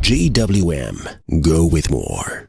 GWM. Go with more.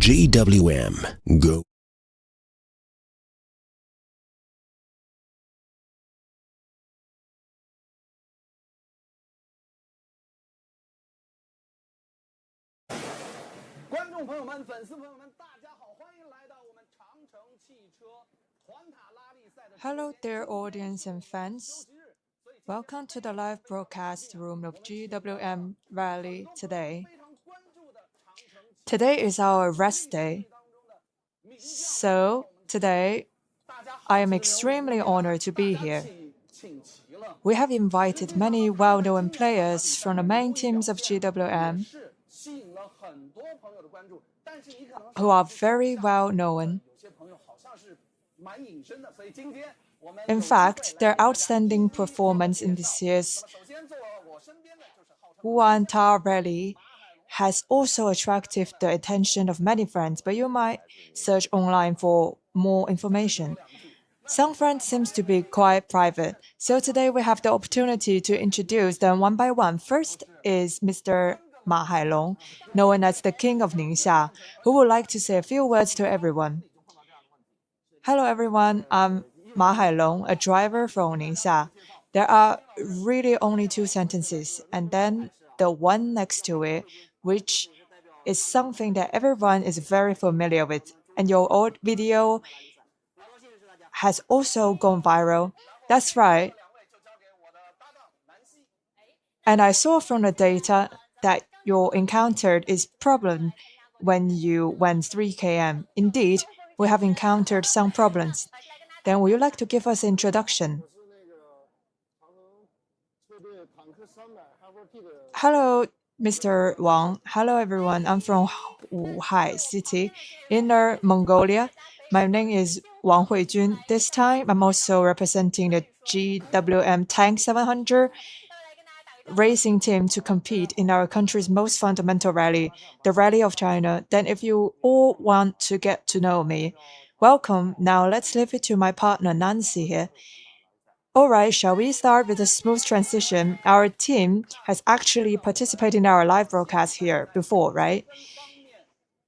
GWM. Go. Hello dear audience and fans. Welcome to the live broadcast room of GWM Rally today. Today is our rest day. So today, I am extremely honored to be here. We have invited many well-known players from the main teams of GWM who are very well-known. In fact, their outstanding performance in this year's Hi4 T rally has also attracted the attention of many friends, but you might search online for more information. Some friends seem to be quite private, so today we have the opportunity to introduce them one by one. First is Mr. Ma Hailong, known as the King of Ningxia, who would like to say a few words to everyone. Hello everyone, I'm Ma Hailong, a driver from Ningxia. There are really only two sentences, and then the one next to it, which is something that everyone is very familiar with, and your old video has also gone viral. That's right. And I saw from the data that you encountered is problem when you went 3 km. Indeed, we have encountered some problems. Then would you like to give us an introduction? Hello, Mr. Wang. Hello, everyone. I'm from Wuhai City, Inner Mongolia. My name is Wang Huijun. This time, I'm also representing the GWM Tank 700 racing team to compete in our country's most fundamental rally, the Rally of China. Then if you all want to get to know me, welcome. Now let's leave it to my partner Nancy here. Alright, shall we start with a smooth transition? Our team has actually participated in our live broadcast here before, right?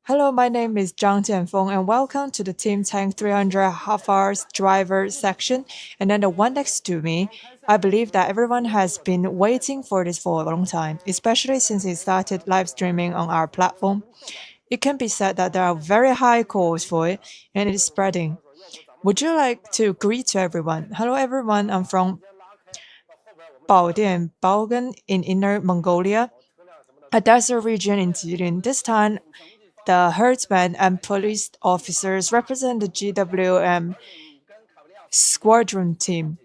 Hello, my name is Zhang Jianfeng, and welcome to the Team Tank 300 Hi4's driver section. And then the one next to me, I believe that everyone has been waiting for this for a long time, especially since it started live streaming on our platform. It can be said that there are very high calls for it, and it is spreading. Would you like to greet to everyone? Hello, everyone. I'm from Baodian, Baogan in Inner Mongolia, a desert region in Jilin. This time, the herdsmen and police officers represent the GWM squadron team.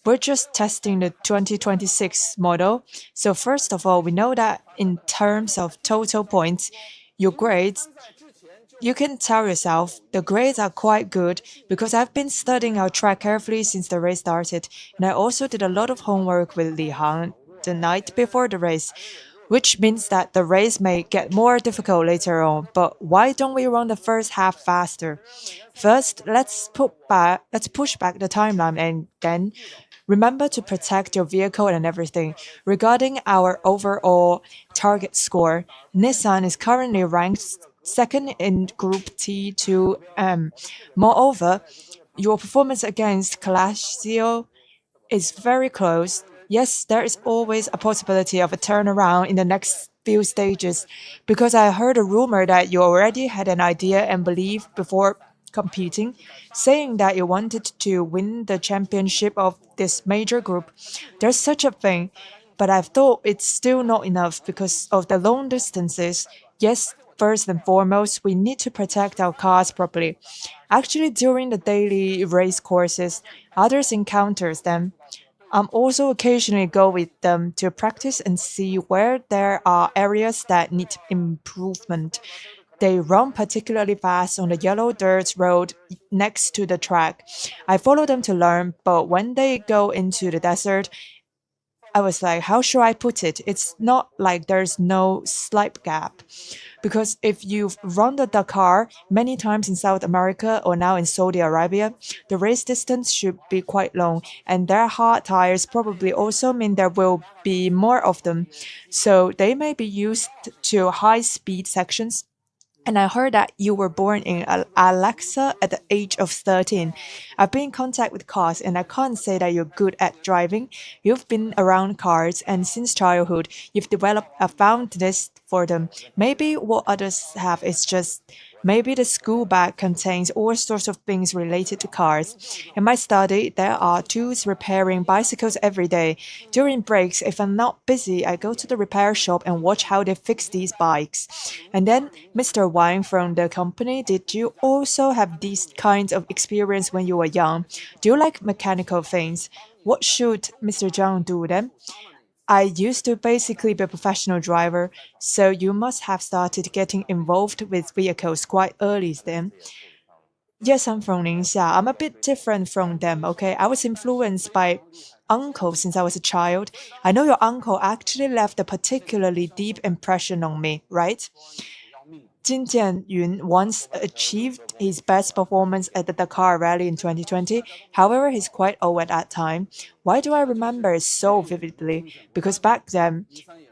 We're just testing the 2026 model. So first of all, we know that in terms of total points, your grades, you can tell yourself the grades are quite good because I've been studying our track carefully since the race started, and I also did a lot of homework with Li Hang the night before the race, which means that the race may get more difficult later on. But why don't we run the first half faster? First, let's push back the timeline, and then remember to protect your vehicle and everything. Regarding our overall target score. Nissan is currently ranked second in Group T2M. Moreover, your performance against Calcio is very close. Yes, there is always a possibility of a turnaround in the next few stages, because I heard a rumor that you already had an idea and belief before competing, saying that you wanted to win the championship of this major group. There's such a thing, but I've thought it's still not enough because of the long distances. Yes, first and foremost, we need to protect our cars properly. Actually, during the daily race courses, others encounter them. Also occasionally go with them to practice and see where there are areas that need improvement. They run particularly fast on the yellow dirt road next to the track. I follow them to learn, but when they go into the desert, I was like, how should I put it? It's not like there's no slight gap. Because if you've run the Dakar many times in South America or now in Saudi Arabia, the race distance should be quite long, and their hard tires probably also mean there will be more of them. So they may be used to high speed sections. And I heard that you were born in Alexa at the age of 13. I've been in contact with cars, and I can't say that you're good at driving. You've been around cars, and since childhood, you've developed a fondness for them. Maybe what others have is just maybe the school bag contains all sorts of things related to cars. In my study, there are tools repairing bicycles every day. During breaks, if I'm not busy, I go to the repair shop and watch how they fix these bikes. And then, Mr. Wang from the company, did you also have these kinds of experience when you were young? Do you like mechanical things? What should Mr. Zhang do then? I used to basically be a professional driver, so you must have started getting involved with vehicles quite early then. Yes, I'm from Ningxia. I'm a bit different from them, okay? I was influenced by uncle since I was a child. I know your uncle actually left a particularly deep impression on me, right? Jian once achieved his best performance at the Dakar Rally in 2020. However, he's quite old at that time. Why do I remember it so vividly? Because back then,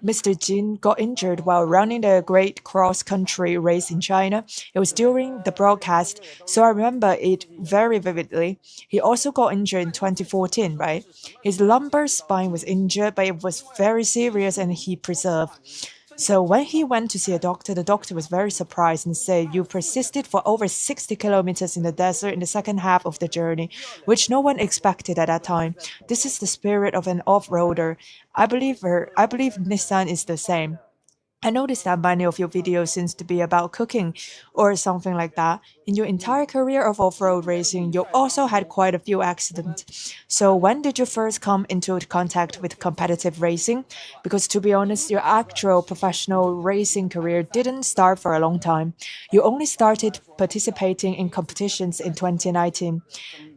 Mr. Jian got injured while running the great cross-country race in China. It was during the broadcast, so I remember it very vividly. He also got injured in 2014, right? His lumbar spine was injured, but it was very serious and he preserved. So when he went to see a doctor, the doctor was very surprised and said, "You persisted for over 60 kilometers in the desert in the second half of the journey, which no one expected at that time. This is the spirit of an off-roader. I believe Nissan is the same." I noticed that many of your videos seems to be about cooking or something like that. In your entire career of off-road racing, you also had quite a few accidents. So when did you first come into contact with competitive racing? Because to be honest, your actual professional racing career didn't start for a long time. You only started participating in competitions in 2019.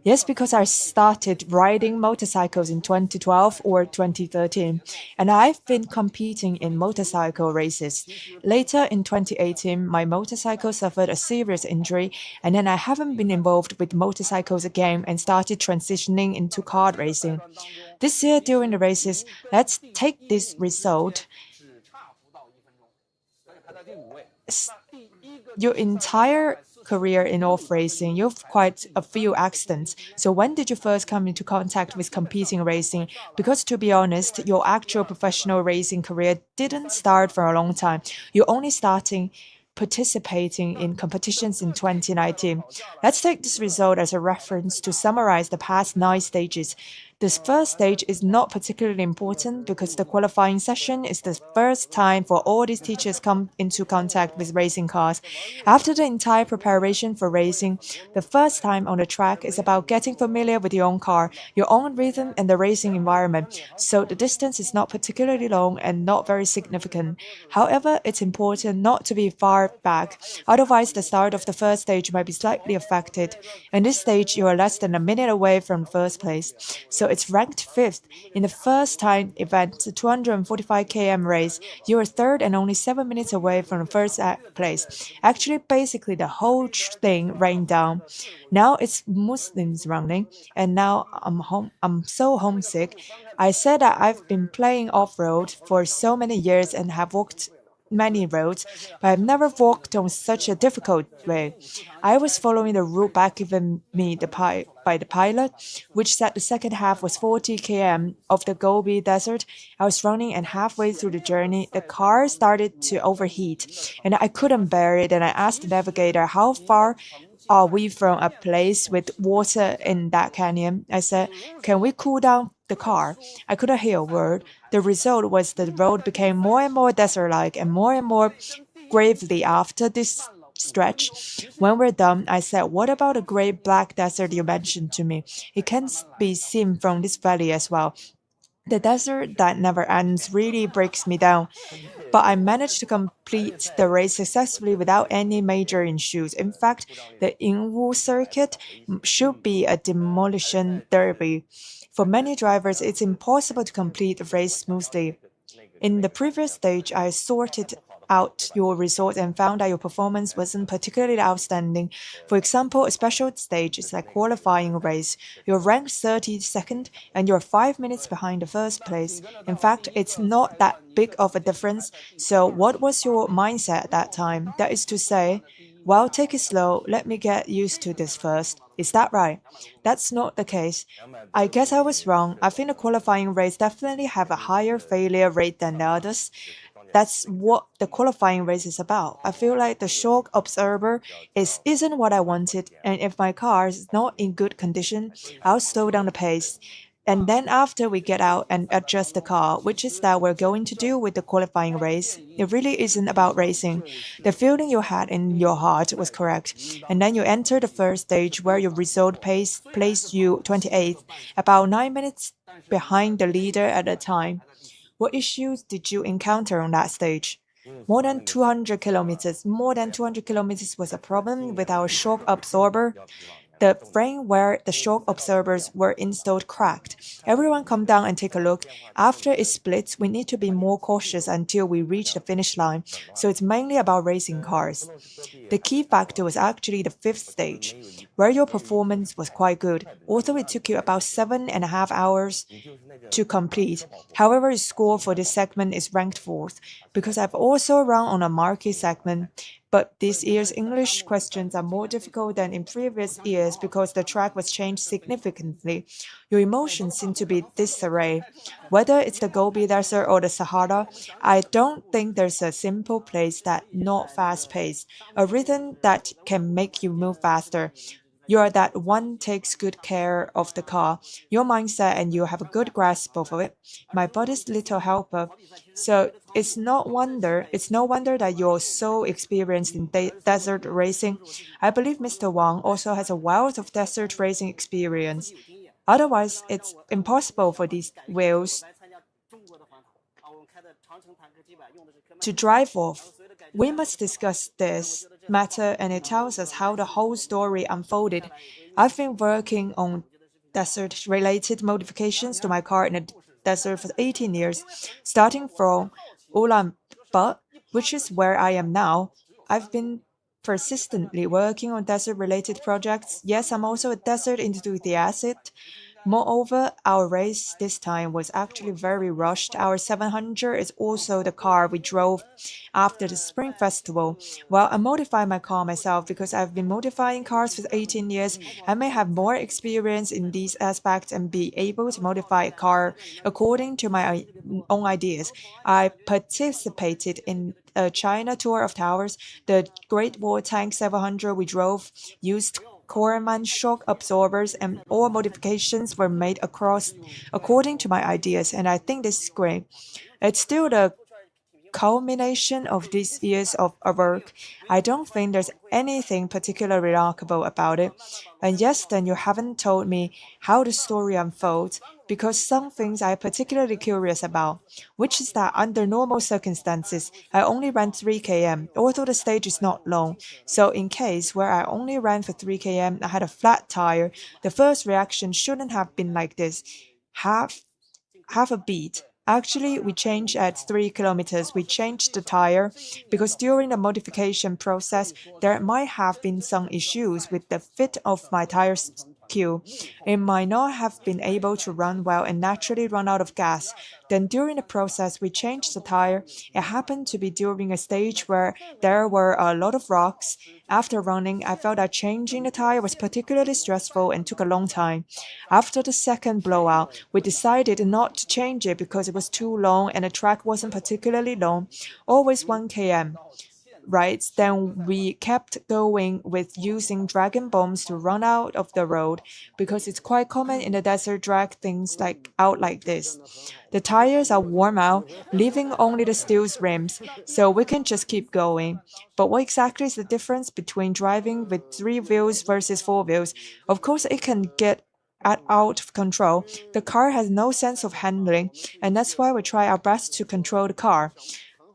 Yes, because I started riding motorcycles in 2012 or 2013, and I've been competing in motorcycle races. Later in 2018, my motorcycle suffered a serious injury, and then I haven't been involved with motorcycles again and started transitioning into kart racing. This year during the races, let's take this result. Your entire career in off racing, you've quite a few accidents. So when did you first come into contact with competing racing? Because to be honest, your actual professional racing career didn't start for a long time. You're only starting participating in competitions in 2019. Let's take this result as a reference to summarize the past 9 stages. This first stage is not particularly important because the qualifying session is the first time for all these teachers come into contact with racing cars. After the entire preparation for racing, the first time on the track is about getting familiar with your own car, your own rhythm, and the racing environment. So the distance is not particularly long and not very significant. However, it's important not to be far back, otherwise the start of the first stage might be slightly affected. In this stage, you are less than a minute away from first place. So it's ranked 5th. In the first time event, the 245 km race, you were 3rd and only 7 minutes away from the first place. Actually, basically, the whole thing rained down. Now it's Muslims running, and now I'm so homesick. I said that I've been playing off-road for so many years and have walked many roads, but I've never walked on such a difficult way. I was following the route back given me by the pilot, which said the second half was 40 km of the Gobi Desert. I was running, and halfway through the journey, the car started to overheat, and I couldn't bear it. And I asked the navigator, "How far are we from a place with water in that canyon?" I said, "Can we cool down the car?" I couldn't hear a word. The result was the road became more and more desert-like and more gravely after this stretch. When we're done, I said, "What about the great black desert you mentioned to me? It can be seen from this valley as well." The desert that never ends really breaks me down, but I managed to complete the race successfully without any major issues. In fact, the Ingwu circuit should be a demolition derby. For many drivers, it's impossible to complete the race smoothly. In the previous stage, I sorted out your results and found that your performance wasn't particularly outstanding. For example, a special stage is like qualifying race. You're ranked 32nd and you're 5 minutes behind the first place. In fact, it's not that big of a difference. So what was your mindset at that time? That is to say, well, take it slow, let me get used to this first. Is that right? That's not the case. I guess I was wrong. I think the qualifying race definitely have a higher failure rate than the others. That's what the qualifying race is about. I feel like the shock absorber isn't what I wanted, and if my car is not in good condition, I'll slow down the pace. And then after we get out and adjust the car, which is that we're going to do with the qualifying race, it really isn't about racing. The feeling you had in your heart was correct. And then you enter the first stage where your result pace placed you 28th, about 9 minutes behind the leader at the time. What issues did you encounter on that stage? More than 200 kilometers. More than 200 kilometers was a problem with our shock absorber. The frame where the shock absorbers were installed cracked. Everyone come down and take a look. After it splits, we need to be more cautious until we reach the finish line. So it's mainly about racing cars. The key factor was actually the fifth stage, where your performance was quite good, although it took you about 7.5 hours to complete. However, the score for this segment is ranked 4th, because I've also run on a marquee segment. But this year's English questions are more difficult than in previous years because the track was changed significantly. Your emotions seem to be disarray. Whether it's the Gobi Desert or the Sahara, I don't think there's a simple place that's not fast-paced, a rhythm that can make you move faster. You're that one takes good care of the car, your mindset, and you have a good grasp of it. My body's little helper. So it's no wonder that you're so experienced in desert racing. I believe Mr. Wang also has a wealth of desert racing experience. Otherwise, it's impossible for these wheels to drive off. We must discuss this matter, and it tells us how the whole story unfolded. I've been working on desert-related modifications to my car in the desert for 18 years, starting from Ulaanbaatar, which is where I am now. I've been persistently working on desert-related projects. Yes, I'm also a desert enthusiast. Moreover, our race this time was actually very rushed. Our 700 is also the car we drove after the Spring Festival. Well, I modified my car myself because I've been modifying cars for 18 years. I may have more experience in these aspects and be able to modify a car according to my own ideas. I participated in a China tour of towers. The Great Wall Tank 700 we drove used Corman shock absorbers, and all modifications were made across according to my ideas, and I think this is great. It's still the culmination of these years of work. I don't think there's anything particularly remarkable about it. And yes, then you haven't told me how the story unfolds, because some things I'm particularly curious about, which is that under normal circumstances, I only ran 3 km, although the stage is not long. So in case where I only ran for 3 km, I had a flat tire, the first reaction shouldn't have been like this. half half a beat. Actually, we changed at 3 kilometers. We changed the tire because during the modification process, there might have been some issues with the fit of my tire queue. It might not have been able to run well and naturally run out of gas. Then during the process, we changed the tire. It happened to be during a stage where there were a lot of rocks. After running, I felt that changing the tire was particularly stressful and took a long time. After the second blowout, we decided not to change it because it was too long and the track wasn't particularly long, always 1 km. Right, then we kept going with using dragon bombs to run out of the road because it's quite common in the desert drag things like this. The tires are worn out, leaving only the steel rims, so we can just keep going. But what exactly is the difference between driving with 3 wheels versus 4 wheels? Of course, it can get out of control. The car has no sense of handling, and that's why we try our best to control the car.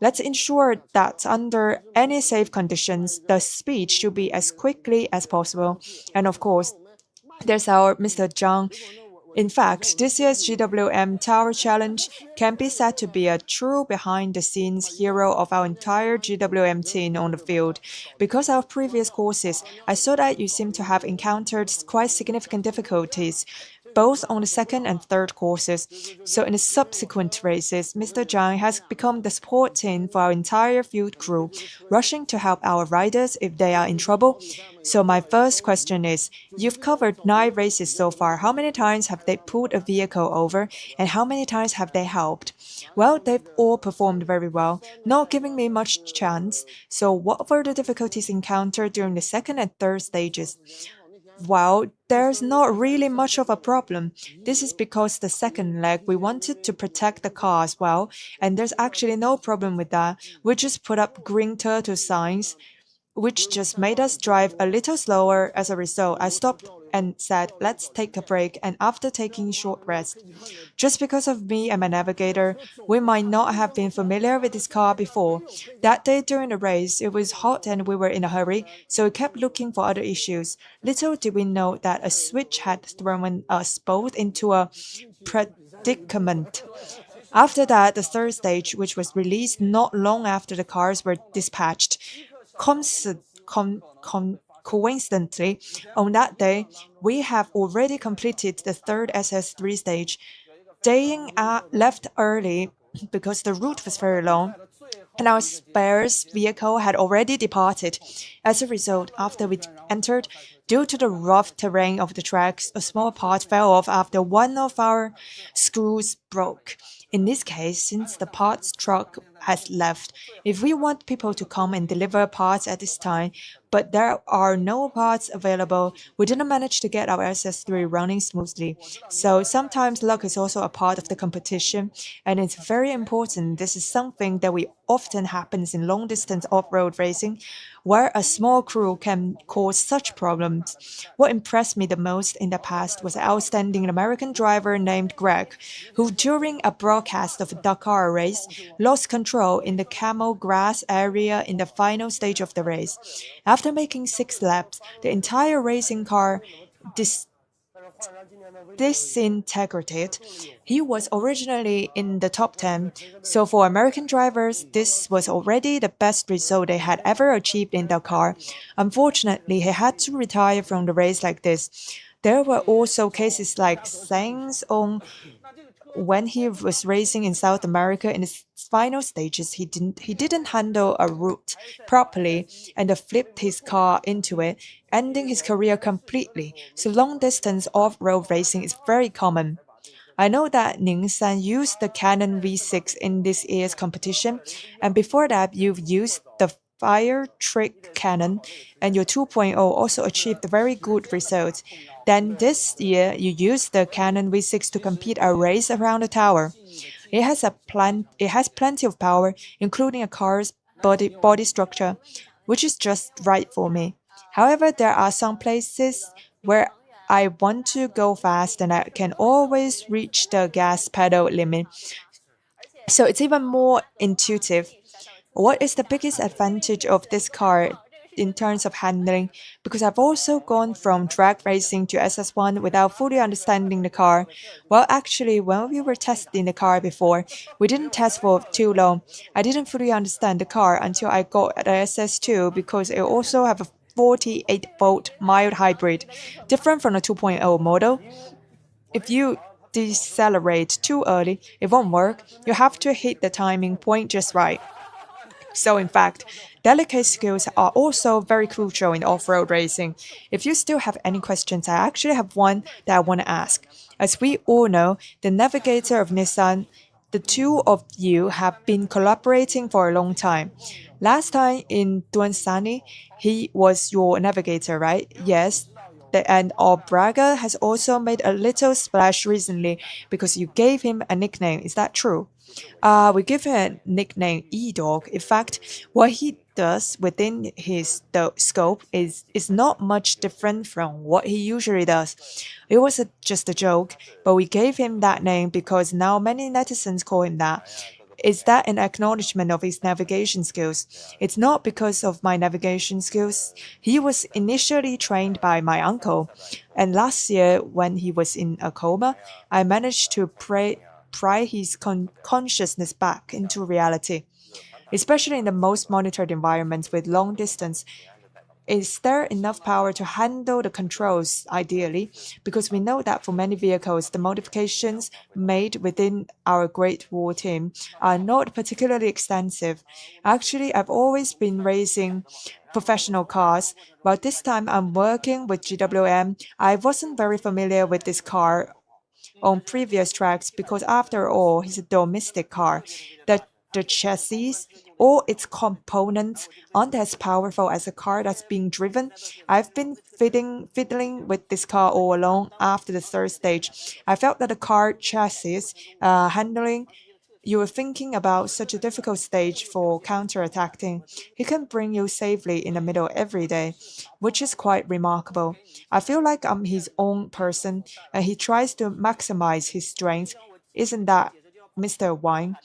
Let's ensure that under any safe conditions, the speed should be as quickly as possible. And of course, there's our Mr. Zhang. In fact, this year's GWM Tower Challenge can be said to be a true behind-the-scenes hero of our entire GWM team on the field. Because of previous courses, I saw that you seem to have encountered quite significant difficulties, both on the second and third courses. So in the subsequent races, Mr. Zhang has become the support team for our entire field crew, rushing to help our riders if they are in trouble. So my first question is, you've covered 9 races so far. How many times have they pulled a vehicle over and how many times have they helped? Well, they've all performed very well, not giving me much chance. So what were the difficulties encountered during the second and third stages? Well, there's not really much of a problem. This is because the second leg, we wanted to protect the car as well, and there's actually no problem with that. We just put up green turtle signs, which just made us drive a little slower. As a result, I stopped and said, let's take a break, and after taking a short rest. Just because of me and my navigator, we might not have been familiar with this car before. That day during the race, it was hot and we were in a hurry, so we kept looking for other issues. Little did we know that a switch had thrown us both into a predicament. After that, the third stage, which was released not long after the cars were dispatched, coincidentally, on that day, we have already completed the third SS3 stage. Daying left early because the route was very long, and our spares vehicle had already departed. As a result, after we entered, due to the rough terrain of the tracks, a small part fell off after one of our screws broke. In this case, since the parts truck has left, if we want people to come and deliver parts at this time, but there are no parts available, we didn't manage to get our SS3 running smoothly. So sometimes luck is also a part of the competition, and it's very important. This is something that often happens in long-distance off-road racing, where a small crew can cause such problems. What impressed me the most in the past was an outstanding American driver named Greg, who during a broadcast of a Dakar race lost control in the camel grass area in the final stage of the race. After making 6 laps, the entire racing car disintegrated. He was originally in the top 10, so for American drivers, this was already the best result they had ever achieved in Dakar. Unfortunately, he had to retire from the race like this. There were also cases like Zhang's own when he was racing in South America in his final stages, he didn't handle a route properly and flipped his car into it, ending his career completely. So long distance off-road racing is very common. I know that Ning San used the Canon V6 in this year's competition, and before that you've used the Fire Trick Canon, and your 2.0 also achieved very good results. Then this year you used the Canon V6 to compete a race around the tower. It has plenty of power, including a car's body structure, which is just right for me. However, there are some places where I want to go fast and I can always reach the gas pedal limit. So it's even more intuitive. What is the biggest advantage of this car? in terms of handling because I've also gone from drag racing to SS1 without fully understanding the car. Well, actually, when we were testing the car before, we didn't test for too long. I didn't fully understand the car until I got the SS2 because it also have a 48-volt mild hybrid, different from the 2.0 model. If you decelerate too early, it won't work. You have to hit the timing point just right. So, in fact, delicate skills are also very crucial in off road racing. If you still have any questions, I actually have one that I want to ask. As we all know, the navigator of Nissan, the two of you have been collaborating for a long time. Last time in Duansani, he was your navigator, right? Yes. And Braga has also made a little splash recently because you gave him a nickname. Is that true? We give him a nickname E-Dog. In fact, what he does within his scope is not much different from what he usually does. It was just a joke, but we gave him that name because now many netizens call him that. Is that an acknowledgement of his navigation skills? It's not because of my navigation skills. He was initially trained by my uncle, and last year, when he was in a coma, I managed to pry his consciousness back into reality. Especially in the most monitored environments with long distance, is there enough power to handle the controls ideally? Because we know that for many vehicles, the modifications made within our Great Wall team are not particularly extensive. Actually, I've always been racing professional cars, but this time I'm working with GWM. I wasn't very familiar with this car on previous tracks because after all, it's a domestic car. The chassis, all its components aren't as powerful as a car that's being driven. I've been fiddling with this car all along after the third stage. I felt that the car chassis handling you were thinking about such a difficult stage for counterattacking. He can bring you safely in the middle every day, which is quite remarkable. I feel like I'm his own person, and he tries to maximize his strength. Isn't that Mr. Wang?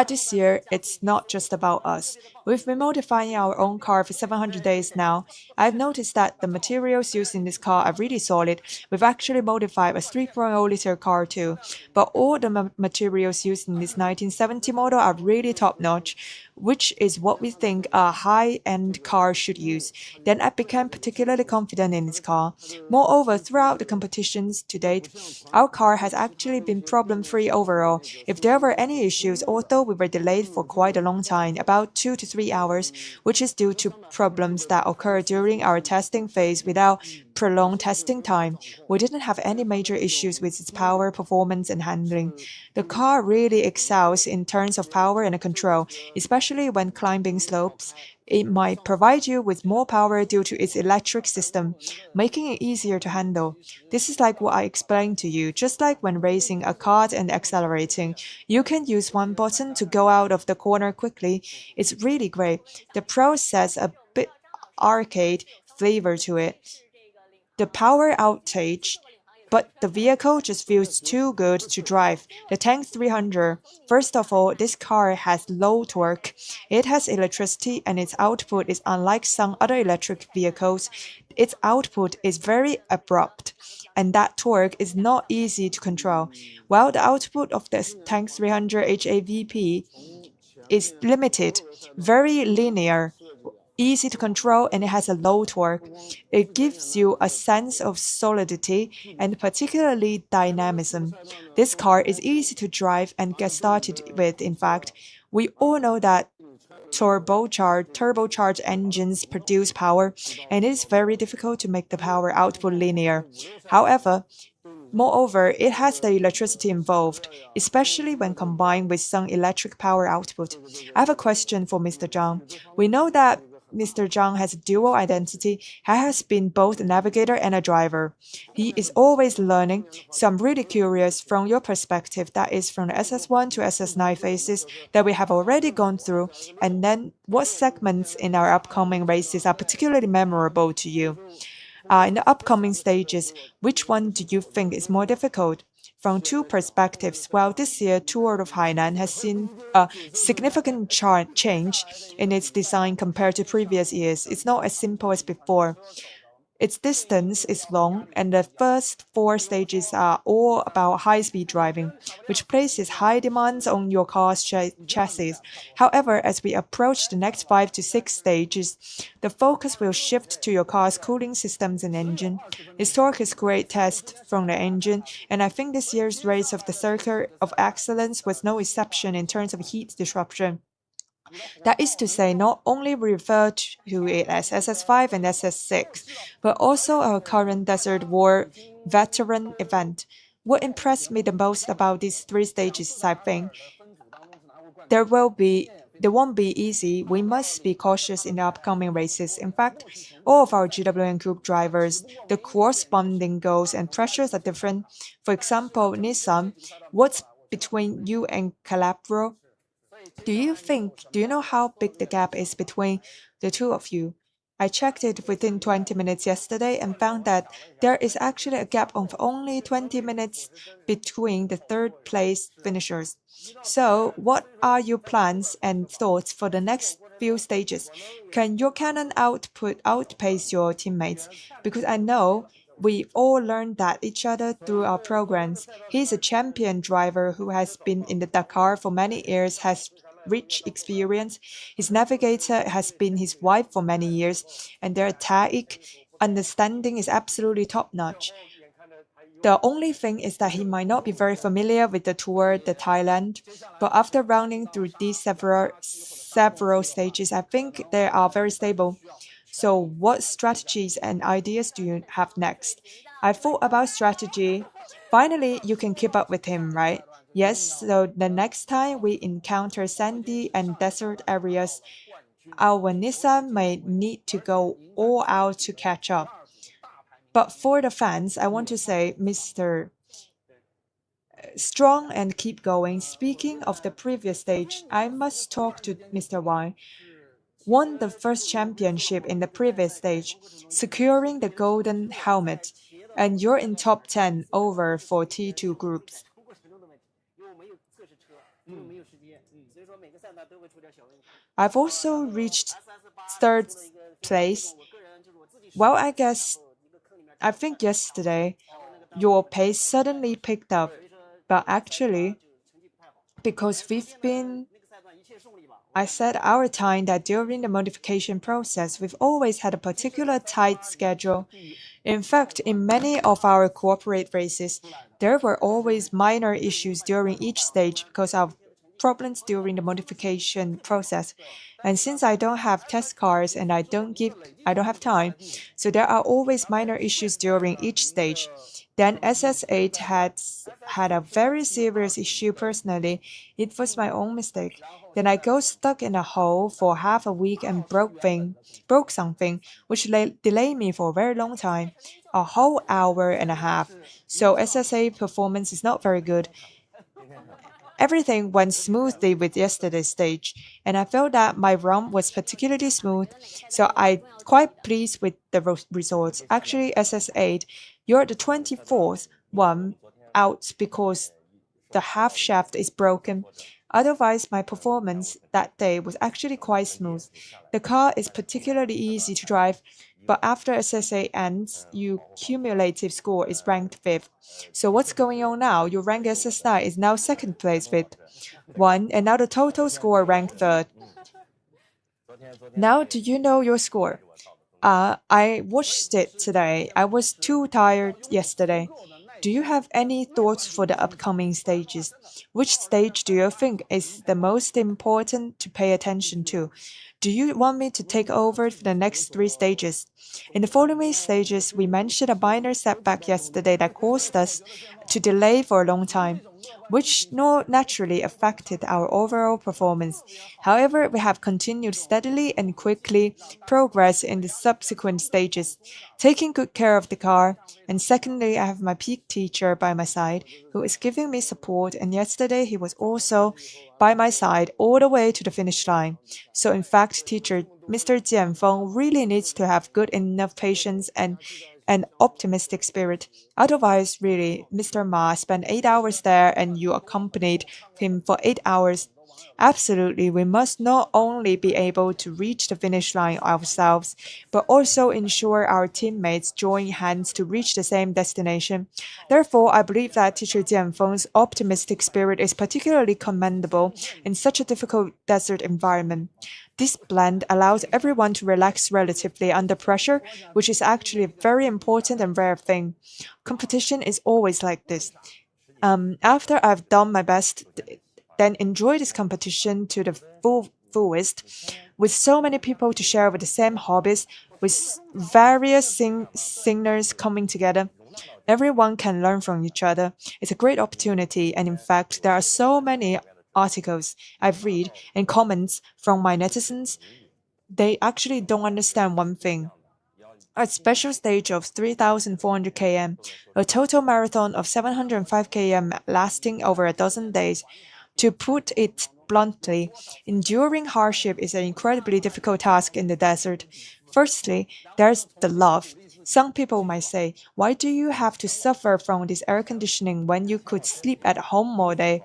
This year, it's not just about us. We've been modifying our own car for 700 days now. I've noticed that the materials used in this car are really solid. We've actually modified a 3.0-liter car too. But all the materials used in this 1970 model are really top-notch, which is what we think a high-end car should use. Then I became particularly confident in this car. Moreover, throughout the competitions to date, our car has actually been problem-free overall. If there were any issues, although we were delayed for quite a long time, about 2 to 3 hours, which is due to problems that occurred during our testing phase without prolonged testing time. We didn't have any major issues with its power, performance, and handling. The car really excels in terms of power and control, especially when climbing slopes. It might provide you with more power due to its electric system, making it easier to handle. This is like what I explained to you, just like when racing a kart and accelerating. You can use one button to go out of the corner quickly. It's really great. The process a bit arcade flavor to it. The power outage, but the vehicle just feels too good to drive. The Tank 300. First of all, this car has low torque. It has electricity and its output is unlike some other electric vehicles. Its output is very abrupt, and that torque is not easy to control. While the output of the Tank 300 HAVP is limited, very linear, easy to control, and it has a low torque. It gives you a sense of solidity and particularly dynamism. This car is easy to drive and get started with. In fact, we all know that turbocharged engines produce power, and it is very difficult to make the power output linear. However, moreover, it has the electricity involved, especially when combined with some electric power output. I have a question for Mr. Zhang. We know that Mr. Zhang has a dual identity. He has been both a navigator and a driver. He is always learning, so I'm really curious from your perspective, that is from the SS1 to SS9 phases that we have already gone through, and then what segments in our upcoming races are particularly memorable to you? In the upcoming stages, which one do you think is more difficult? from two perspectives. While this year, Tour of Hainan has seen a significant change in its design compared to previous years. It's not as simple as before. Its distance is long, and the first four stages are all about high-speed driving, which places high demands on your car's chassis. However, as we approach the next 5 to 6 stages, the focus will shift to your car's cooling systems and engine. Its torque is great test from the engine, and I think this year's race of the Circuit of Excellence was no exception in terms of heat disruption. That is to say, not only refer to it as SS5 and SS6, but also our current Desert War veteran event. What impressed me the most about these three stages is I think they won't be easy. We must be cautious in the upcoming races. In fact, all of our GWM group drivers, the corresponding goals and pressures are different. For example, Nissan, what's between you and Calabro? Do you know how big the gap is between the two of you? I checked it within 20 minutes yesterday and found that there is actually a gap of only 20 minutes between the third place finishers. So, what are your plans and thoughts for the next few stages? Can your cannon output outpace your teammates? Because I know we've all learned that each other through our programs. He's a champion driver who has been in the Dakar for many years, has rich experience. His navigator has been his wife for many years, and their tactic understanding is absolutely top notch. The only thing is that he might not be very familiar with the tour, the Thailand, but after rounding through these several stages, I think they are very stable. So, what strategies and ideas do you have next? I thought about strategy. Finally, you can keep up with him, right? Yes, so the next time we encounter sandy and desert areas, our Nissan may need to go all out to catch up. But for the fans, I want to say, Mr. Strong and keep going. Speaking of the previous stage, I must talk to Mr. Wang. Won the first championship in the previous stage, securing the golden helmet, and you're in top 10 over for T2 groups. I've also reached third place. Well, I think yesterday your pace suddenly picked up, but actually, because I said our time that during the modification process, we've always had a particular tight schedule. In fact, in many of our corporate races, there were always minor issues during each stage because of problems during the modification process. And since I don't have test cars and I don't have time, so there are always minor issues during each stage. Then SS8 had a very serious issue personally. It was my own mistake. Then I got stuck in a hole for half a week and broke something, which delayed me for a very long time, a whole hour and a half. So SS8 performance is not very good. Everything went smoothly with yesterday's stage, and I felt that my run was particularly smooth, so I'm quite pleased with the results. Actually, SS8, you're the 24th one out because the half shaft is broken. Otherwise, my performance that day was actually quite smooth. The car is particularly easy to drive, but after SSA ends, your cumulative score is ranked 5th. So what's going on now? Your rank SS9 is now second place with 1, and now the total score ranked 3rd. Now, do you know your score? I watched it today. I was too tired yesterday. Do you have any thoughts for the upcoming stages? Which stage do you think is the most important to pay attention to? Do you want me to take over for the next 3 stages? In the following stages, we mentioned a minor setback yesterday that caused us to delay for a long time, which naturally affected our overall performance. However, we have continued steadily and quickly progress in the subsequent stages, taking good care of the car. And secondly, I have my peak teacher by my side who is giving me support, and yesterday he was also by my side all the way to the finish line. So in fact, teacher Mr. Jian really needs to have good enough patience and and optimistic spirit. Otherwise, really, Mr. Ma spent 8 hours there and you accompanied him for 8 hours. Absolutely, we must not only be able to reach the finish line ourselves, but also ensure our teammates join hands to reach the same destination. Therefore, I believe that Teacher Jianfeng's optimistic spirit is particularly commendable in such a difficult desert environment. This blend allows everyone to relax relatively under pressure, which is actually a very important and rare thing. Competition is always like this. After I've done my best, then enjoy this competition to the fullest, with so many people to share with the same hobbies, with various singers coming together. Everyone can learn from each other. It's a great opportunity, and in fact, there are so many articles I've read and comments from my netizens. They actually don't understand one thing. A special stage of 3,400 km, a total marathon of 705 km lasting over a dozen days. To put it bluntly, enduring hardship is an incredibly difficult task in the desert. Firstly, there's the love. Some people might say, why do you have to suffer from this air conditioning when you could sleep at home all day?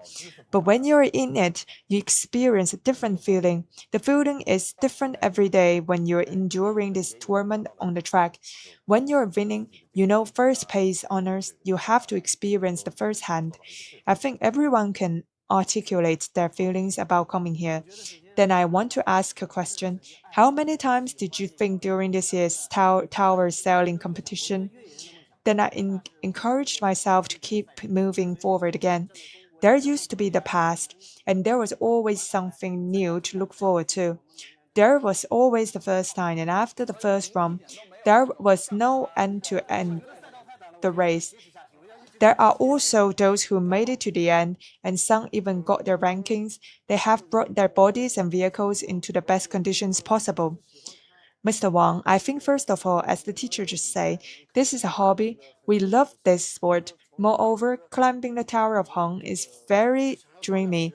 But when you're in it, you experience a different feeling. The feeling is different every day when you're enduring this torment on the track. When you're winning, you know first place honors, you have to experience the first hand. I think everyone can articulate their feelings about coming here. Then I want to ask a question. How many times did you think during this year's tower sailing competition? Then I encouraged myself to keep moving forward again. There used to be the past, and there was always something new to look forward to. There was always the first time, and after the first run, there was no end to end the race. There are also those who made it to the end, and some even got their rankings. They have brought their bodies and vehicles into the best conditions possible. Mr. Wang, I think first of all, as the teacher just said, this is a hobby. We love this sport. Moreover, climbing the Tower of Hong is very dreamy.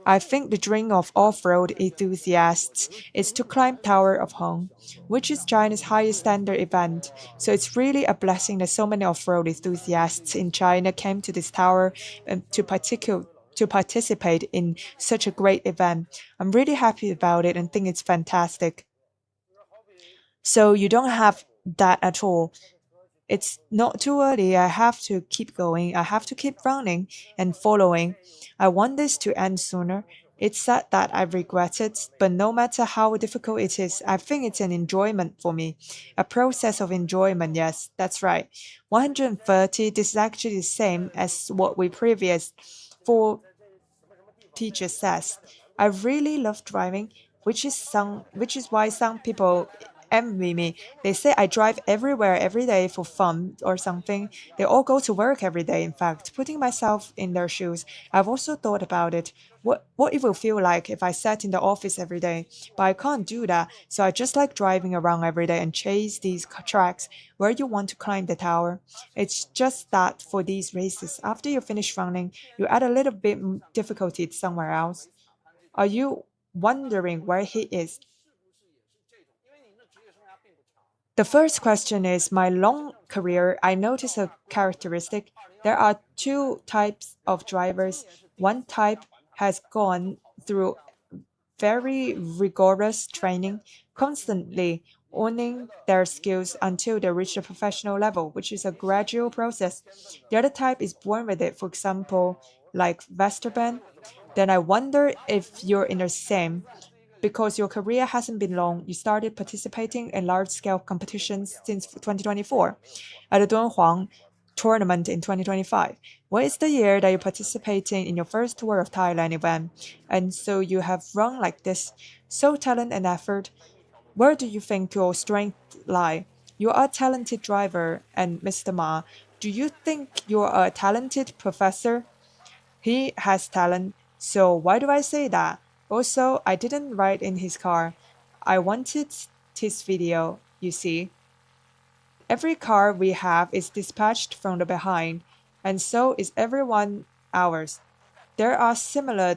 I think the dream of off-road enthusiasts is to climb Tower of Hong, which is China's highest standard event. So it's really a blessing that so many off-road enthusiasts in China came to this tower to participate in such a great event. I'm really happy about it and think it's fantastic. So you don't have that at all. It's not too early. I have to keep going. I have to keep running and following. I want this to end sooner. It's sad that I regret it, but no matter how difficult it is, I think it's an enjoyment for me. A process of enjoyment, yes, that's right. 130, this is actually the same as what we previous for teacher says. I really love driving, which is why some people envy me. They say I drive everywhere every day for fun or something. They all go to work every day, in fact. Putting myself in their shoes, I've also thought about it. What it will feel like if I sat in the office every day. But I can't do that, so I just like driving around every day and chase these tracks where you want to climb the tower. It's just that for these races, after you finish running, you add a little bit difficulty somewhere else. Are you wondering where he is? The first question is my long career. I notice a characteristic. There are two types of drivers. One type has gone through very rigorous training, constantly honing their skills until they reach the professional level, which is a gradual process. The other type is born with it, for example, like Vesterben. Then I wonder if you're in the same. Because your career hasn't been long, you started participating in large-scale competitions since 2024 at the Dunhuang tournament in 2025. What is the year that you're participating in your first tour of Thailand event? And so you have run like this, so talent and effort. Where do you think your strength lie? You are a talented driver, and Mr. Ma, do you think you're a talented professor? He has talent, so why do I say that? Also, I didn't ride in his car. I wanted his video, you see. Every car we have is dispatched from the behind, and so is everyone ours. There are similar.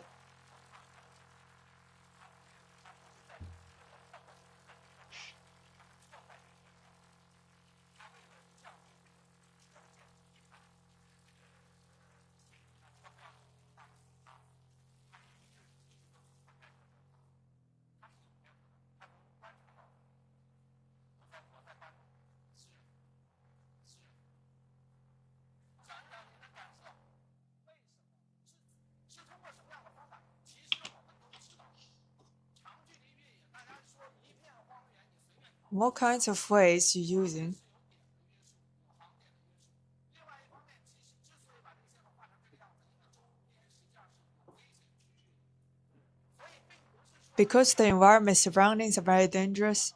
What kinds of ways you using? Because the environment surroundings are very dangerous.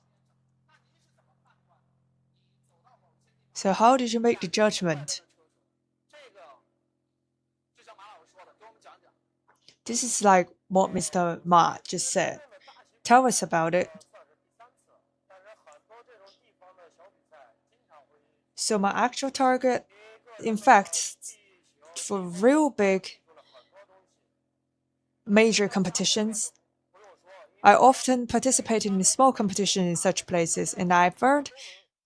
So how did you make the judgment? This is like what Mr. Ma just said. Tell us about it. So my actual target, in fact, for real big major competitions, I often participate in small competitions in such places, and I've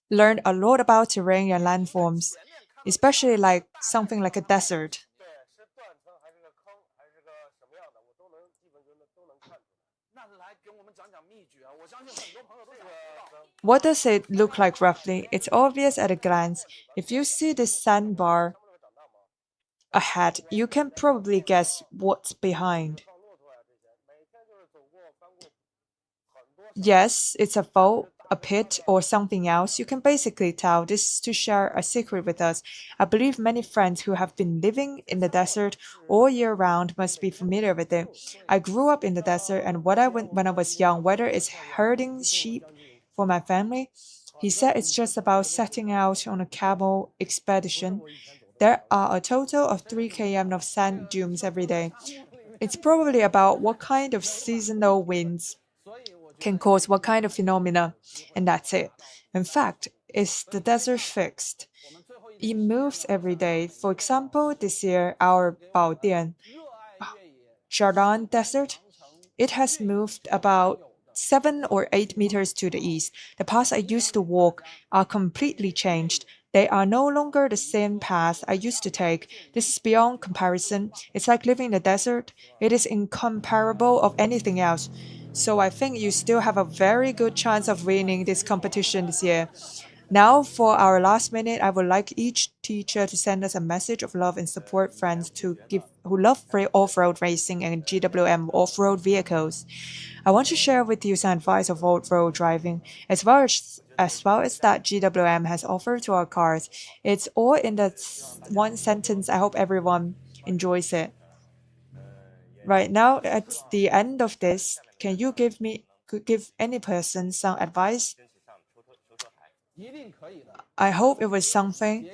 learned a lot about terrain and landforms, especially like something like a desert. What does it look like roughly? It's obvious at a glance. If you see this sandbar ahead, you can probably guess what's behind. Yes, it's a fault, a pit, or something else. You can basically tell this is to share a secret with us. I believe many friends who have been living in the desert all year round must be familiar with it. I grew up in the desert, and what I went when I was young, whether it's herding sheep for my family, he said it's just about setting out on a camel expedition. There are a total of 3 km of sand dunes every day. It's probably about what kind of seasonal winds can cause what kind of phenomena, and that's it. In fact, is the desert fixed? It moves every day. For example, this year, our Baodian Jardin Desert, it has moved about 7 or 8 meters to the east. The paths I used to walk are completely changed. They are no longer the same path I used to take. This is beyond comparison. It's like living in the desert. It is incomparable of anything else. So I think you still have a very good chance of winning this competition this year. Now, for our last minute, I would like each teacher to send us a message of love and support friends to give who love free off-road racing and GWM off-road vehicles. I want to share with you some advice of off-road driving, as well as that GWM has offered to our cars. It's all in that one sentence. I hope everyone enjoys it. Right now, at the end of this, can you could give any person some advice? I hope it was something.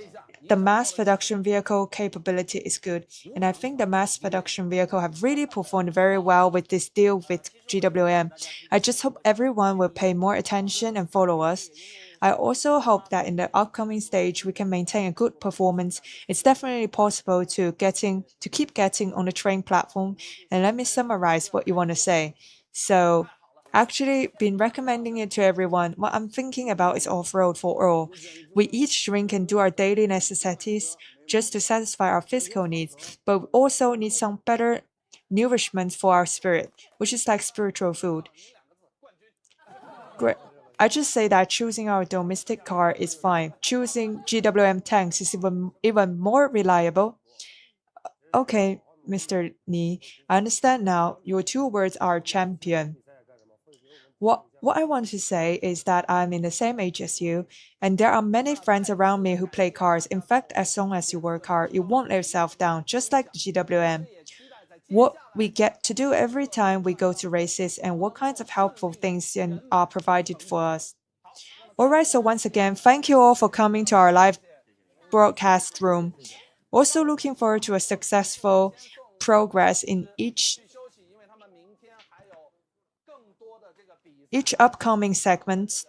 The mass production vehicle capability is good, and I think the mass production vehicle have really performed very well with this deal with GWM. I just hope everyone will pay more attention and follow us. I also hope that in the upcoming stage we can maintain a good performance. It's definitely possible to keep getting on the train platform. And let me summarize what you want to say. So actually been recommending it to everyone. What I'm thinking about is off-road for all. We each drink and do our daily necessities just to satisfy our physical needs, but we also need some better nourishment for our spirit, which is like spiritual food. Great. I just say that choosing our domestic car is fine. Choosing GWM tanks is even more reliable. Okay, Mr. Ni, I understand now. Your two words are champion. What I want to say is that I'm in the same age as you, and there are many friends around me who play cars. In fact, as long as you work hard, you won't let yourself down, just like the GWM. What we get to do every time we go to races and what kinds of helpful things are provided for us. All right, so once again, thank you all for coming to our live broadcast room. Also looking forward to a successful progress in each upcoming segment.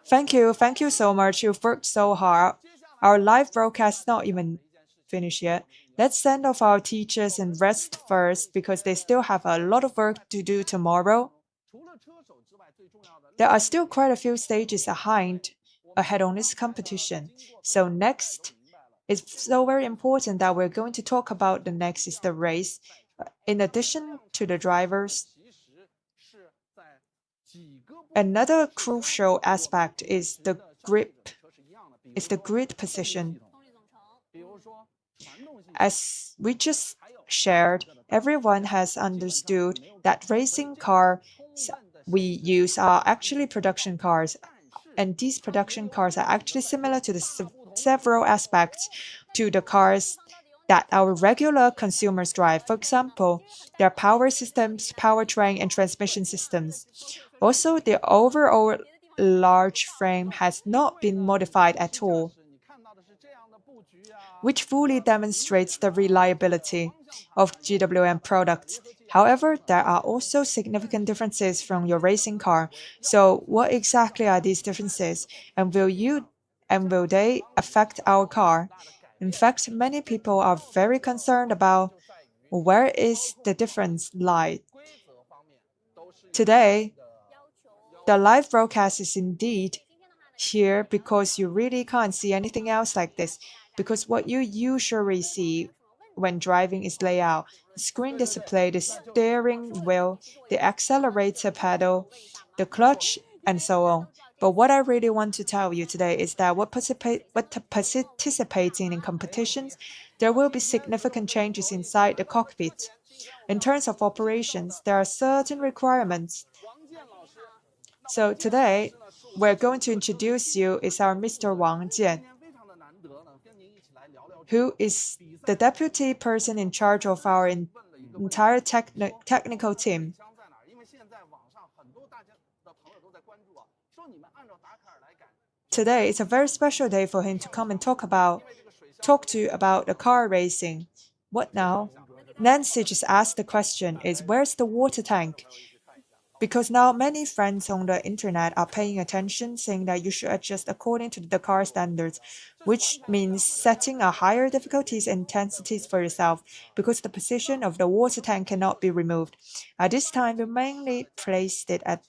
Thank you so much. You've worked so hard. Our live broadcast is not even finished yet. Let's send off our teachers and rest first because they still have a lot of work to do tomorrow. There are still quite a few stages ahead on this competition. So next, it's so very important that we're going to talk about the next is the race. In addition to the drivers, another crucial aspect is the grid position. As we just shared, everyone has understood that racing cars we use are actually production cars. And these production cars are actually similar to the several aspects to the cars that our regular consumers drive. For example, their power systems, powertrain, and transmission systems. Also, the overall large frame has not been modified at all, which fully demonstrates the reliability of GWM products. However, there are also significant differences from your racing car. So, what exactly are these differences, and will they affect our car? In fact, many people are very concerned about where is the difference lie. Today, the live broadcast is indeed here because you really can't see anything else like this, because what you usually see when driving is layout, the screen display, the steering wheel, the accelerator pedal, the clutch, and so on. But what I really want to tell you today is that participating in competitions, there will be significant changes inside the cockpit. In terms of operations, there are certain requirements. So today, we're going to introduce you is our Mr. Wang Jian, who is the deputy person in charge of our entire technical team. Today is a very special day for him to come and talk to you about the car racing. What now? Nancy just asked the question is, where's the water tank? Because now many friends on the internet are paying attention, saying that you should adjust according to the Dakar standards, which means setting a higher difficulties and intensities for yourself, because the position of the water tank cannot be removed. At this time, we mainly placed it at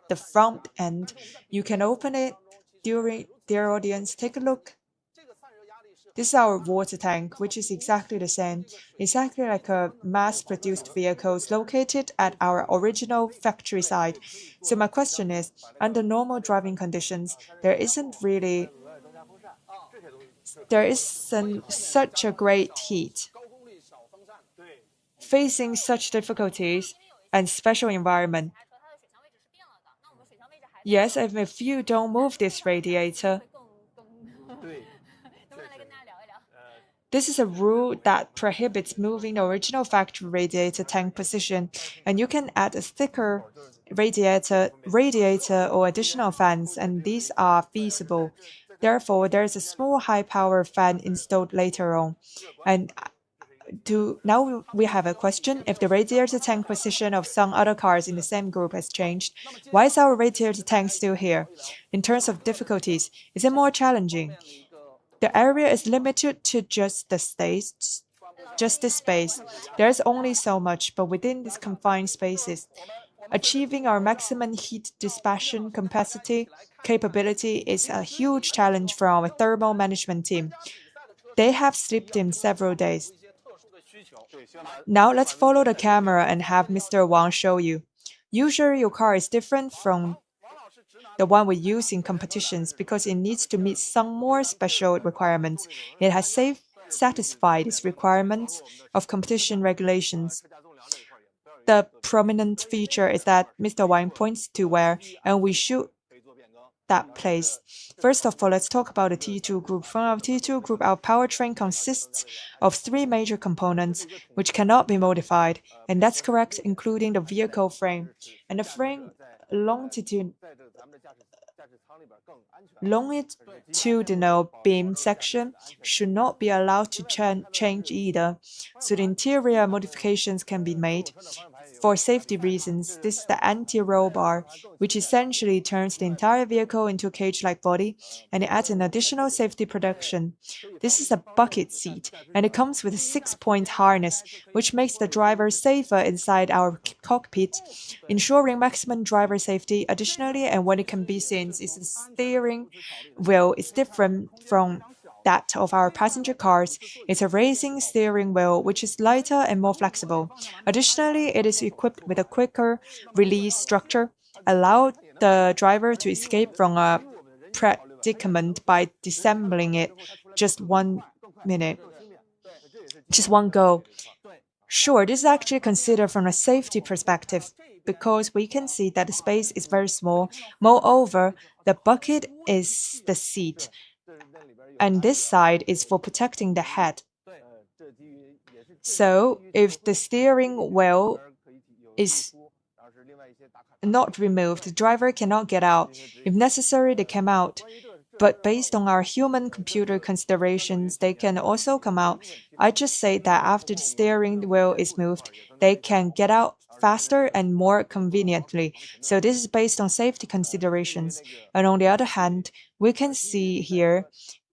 the front end. You can open it during their audience. Take a look. This is our water tank, which is exactly the same, exactly like a mass-produced vehicle located at our original factory site. So my question is, under normal driving conditions, there isn't such a great heat. Facing such difficulties and special environment. Yes, if you don't move this radiator, this is a rule that prohibits moving the original factory radiator tank position, and you can add a thicker radiator or additional fans, and these are feasible. Therefore, there is a small high-power fan installed later on. And now we have a question. If the radiator tank position of some other cars in the same group has changed, why is our radiator tank still here? In terms of difficulties, is it more challenging? The area is limited to just this space. There's only so much, but within these confined spaces, achieving our maximum heat dissipation capability is a huge challenge for our thermal management team. They have slept in several days. Now let's follow the camera and have Mr. Wang show you. Usually your car is different from the one we use in competitions because it needs to meet some more special requirements. It has satisfied its requirements of competition regulations. The prominent feature is that Mr. Wang points to where, and we shoot that place. First of all, let's talk about the T2 group. From our T2 group, our powertrain consists of 3 major components which cannot be modified, and that's correct, including the vehicle frame. And the frame longitudinal beam section should not be allowed to change either, so the interior modifications can be made. For safety reasons, this is the anti-roll bar, which essentially turns the entire vehicle into a cage-like body, and it adds an additional safety protection. This is a bucket seat, and it comes with a 6-point harness, which makes the driver safer inside our cockpit, ensuring maximum driver safety. Additionally, and what it can be seen is the steering wheel is different from that of our passenger cars. It's a racing steering wheel which is lighter and more flexible. Additionally, it is equipped with a quicker release structure, allow the driver to escape from a predicament by disassembling it just one go. Sure, this is actually considered from a safety perspective, because we can see that the space is very small. Moreover, the bucket is the seat, and this side is for protecting the head. So if the steering wheel is not removed, the driver cannot get out. If necessary, they come out. But based on our human computer considerations, they can also come out. I just say that after the steering wheel is moved, they can get out faster and more conveniently. So this is based on safety considerations. And on the other hand, we can see here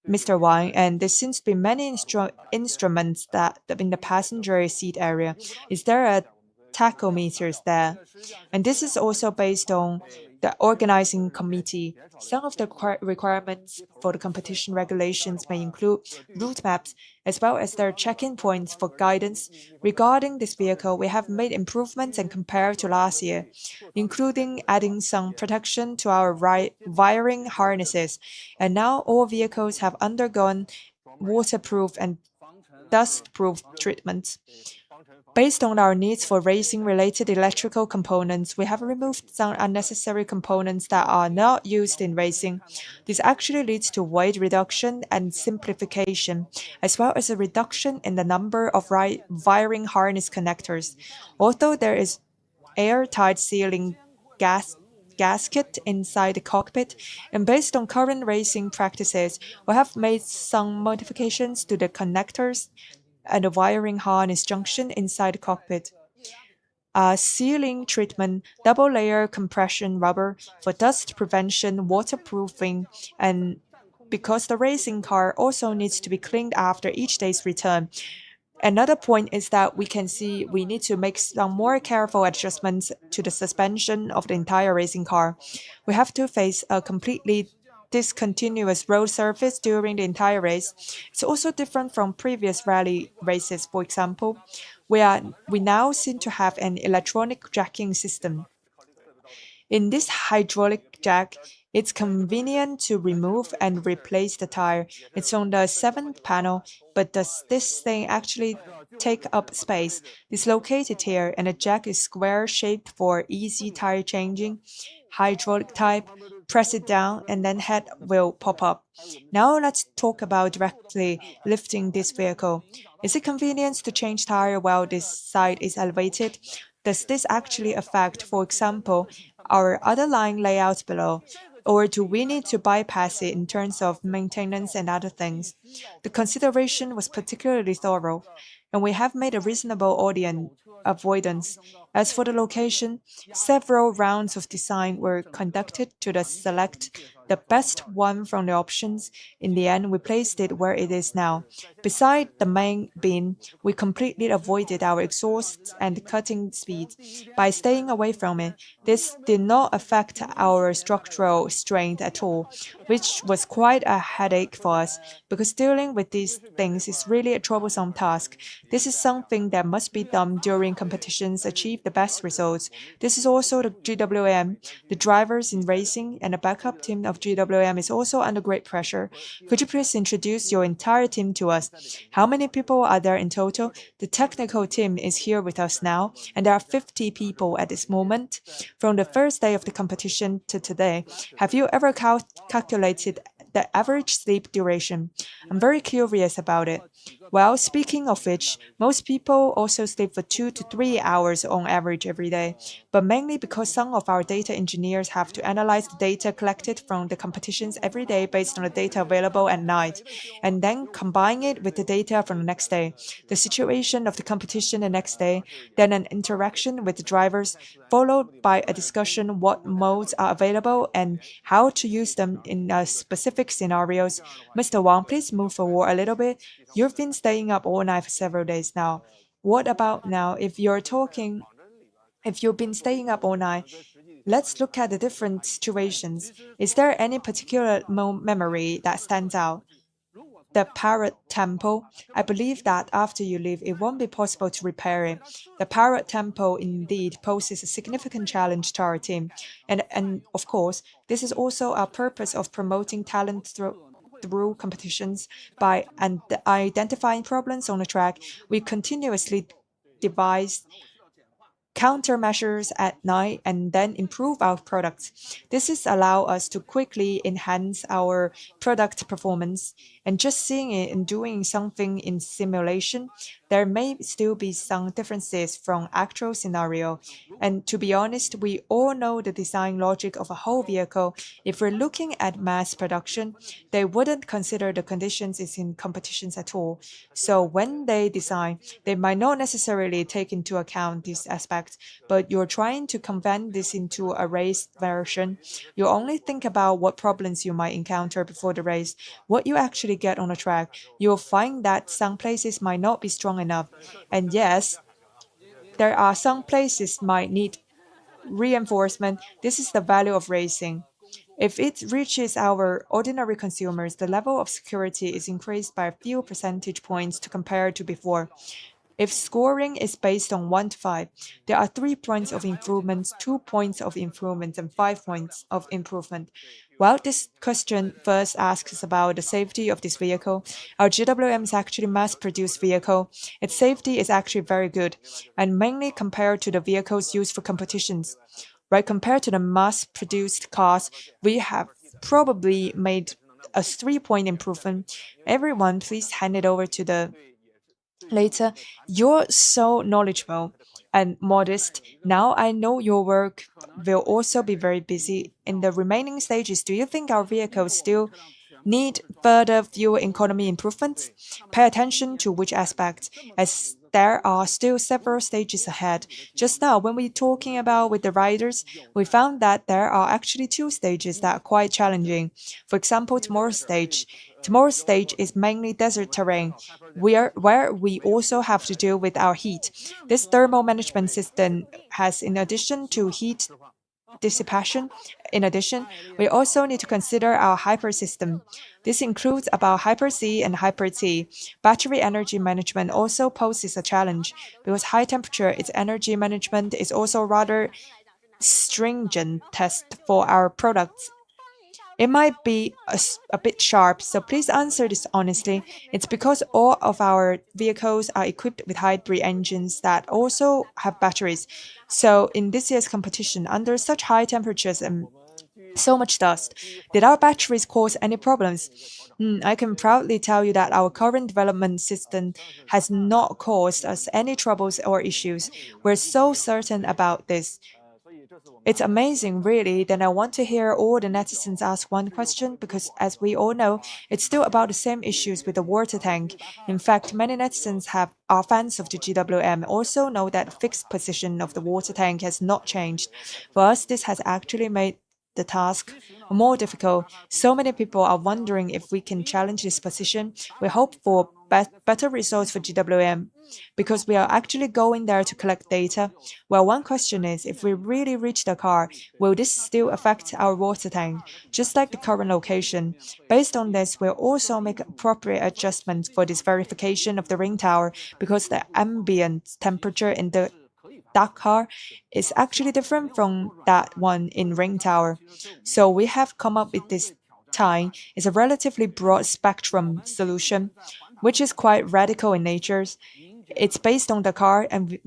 Mr. Wang, and there seems to be many instruments that in the passenger seat area. Is there a tachometers there? And this is also based on the organizing committee. Some of the requirements for the competition regulations may include route maps as well as their check-in points for guidance. Regarding this vehicle, we have made improvements and compared to last year, including adding some protection to our wiring harnesses. And now all vehicles have undergone waterproof and dust-proof treatments. Based on our needs for racing-related electrical components, we have removed some unnecessary components that are not used in racing. This actually leads to weight reduction and simplification, as well as a reduction in the number of wiring harness connectors. Although there is airtight sealing gasket inside the cockpit, and based on current racing practices, we have made some modifications to the connectors and the wiring harness junction inside the cockpit. Sealing treatment, double layer compression rubber for dust prevention, waterproofing, and because the racing car also needs to be cleaned after each day's return. Another point is that we can see we need to make some more careful adjustments to the suspension of the entire racing car. We have to face a completely discontinuous road surface during the entire race. It's also different from previous rally races. For example, we now seem to have an electronic jacking system. In this hydraulic jack, it's convenient to remove and replace the tire. It's on the 7th panel, but does this thing actually take up space? It's located here, and the jack is square-shaped for easy tire changing. Hydraulic type, press it down, and then head will pop up. Now let's talk about directly lifting this vehicle. Is it convenient to change tire while this side is elevated? Does this actually affect, for example, our other line layout below? Or do we need to bypass it in terms of maintenance and other things? The consideration was particularly thorough, and we have made a reasonable audience avoidance. As for the location, several rounds of design were conducted to select the best one from the options. In the end, we placed it where it is now. Beside the main bin, we completely avoided our exhausts and cutting speed by staying away from it. This did not affect our structural strength at all, which was quite a headache for us, because dealing with these things is really a troublesome task. This is something that must be done during competitions to achieve the best results. This is also the GWM. The drivers in racing and the backup team of GWM is also under great pressure. Could you please introduce your entire team to us? How many people are there in total? The technical team is here with us now, and there are 50 people at this moment. From the first day of the competition to today, have you ever calculated the average sleep duration? I'm very curious about it. Well, speaking of which, most people also sleep for 2 to 3 hours on average every day, but mainly because some of our data engineers have to analyze the data collected from the competitions every day based on the data available at night, and then combine it with the data from the next day, the situation of the competition the next day, then an interaction with the drivers, followed by a discussion what modes are available and how to use them in specific scenarios. Mr. Wang, please move forward a little bit. You've been staying up all night for several days now. What about now if you've been staying up all night? Let's look at the different situations. Is there any particular memory that stands out? The parrot temple. I believe that after you leave, it won't be possible to repair it. The parrot temple indeed poses a significant challenge to our team. And of course, this is also our purpose of promoting talent through competitions. By identifying problems on the track, we continuously devise countermeasures at night and then improve our products. This is allow us to quickly enhance our product performance. And just seeing it and doing something in simulation, there may still be some differences from actual scenario. And to be honest, we all know the design logic of a whole vehicle. If we're looking at mass production, they wouldn't consider the conditions is in competitions at all. So when they design, they might not necessarily take into account this aspect, but you're trying to convert this into a race version. You only think about what problems you might encounter before the race. What you actually get on the track, you'll find that some places might not be strong enough. And yes, there are some places might need reinforcement. This is the value of racing. If it reaches our ordinary consumers, the level of security is increased by a few percentage points to compare to before. If scoring is based on 1 to 5, there are 3 points of improvement, 2 points of improvement, and 5 points of improvement. Well, this question first asks about the safety of this vehicle. Our GWM is actually mass-produced vehicle. Its safety is actually very good, and mainly compared to the vehicles used for competitions. Right, compared to the mass-produced cars, we have probably made a 3-point improvement. Everyone, please hand it over to the later. You're so knowledgeable and modest. Now I know your work will also be very busy. In the remaining stages, do you think our vehicles still need further fuel economy improvements? Pay attention to which aspect, as there are still several stages ahead. Just now, when we talking about with the riders, we found that there are actually 2 stages that are quite challenging. For example, tomorrow's stage. Tomorrow's stage is mainly desert terrain, where we also have to deal with our heat. This thermal management system has, in addition to heat dissipation, we also need to consider our hyper system. This includes about Hyper C and Hyper T. Battery energy management also poses a challenge because high temperature, its energy management is also rather stringent test for our products. It might be a bit sharp, so please answer this honestly. It's because all of our vehicles are equipped with hybrid engines that also have batteries. So in this year's competition, under such high temperatures and so much dust, did our batteries cause any problems? I can proudly tell you that our current development system has not caused us any troubles or issues. We're so certain about this. It's amazing, really. Then I want to hear all the netizens ask one question because, as we all know, it's still about the same issues with the water tank. In fact, many netizens are fans of the GWM, also know that the fixed position of the water tank has not changed. For us, this has actually made the task more difficult. So many people are wondering if we can challenge this position. We hope for better results for GWM because we are actually going there to collect data. Well, one question is, if we really reach Dakar, will this still affect our water tank, just like the current location? Based on this, we'll also make appropriate adjustments for this verification of the ring tower because the ambient temperature in the Dakar is actually different from that one in Ring Tower. So we have come up with this time is a relatively broad spectrum solution, which is quite radical in nature. It's based on Dakar and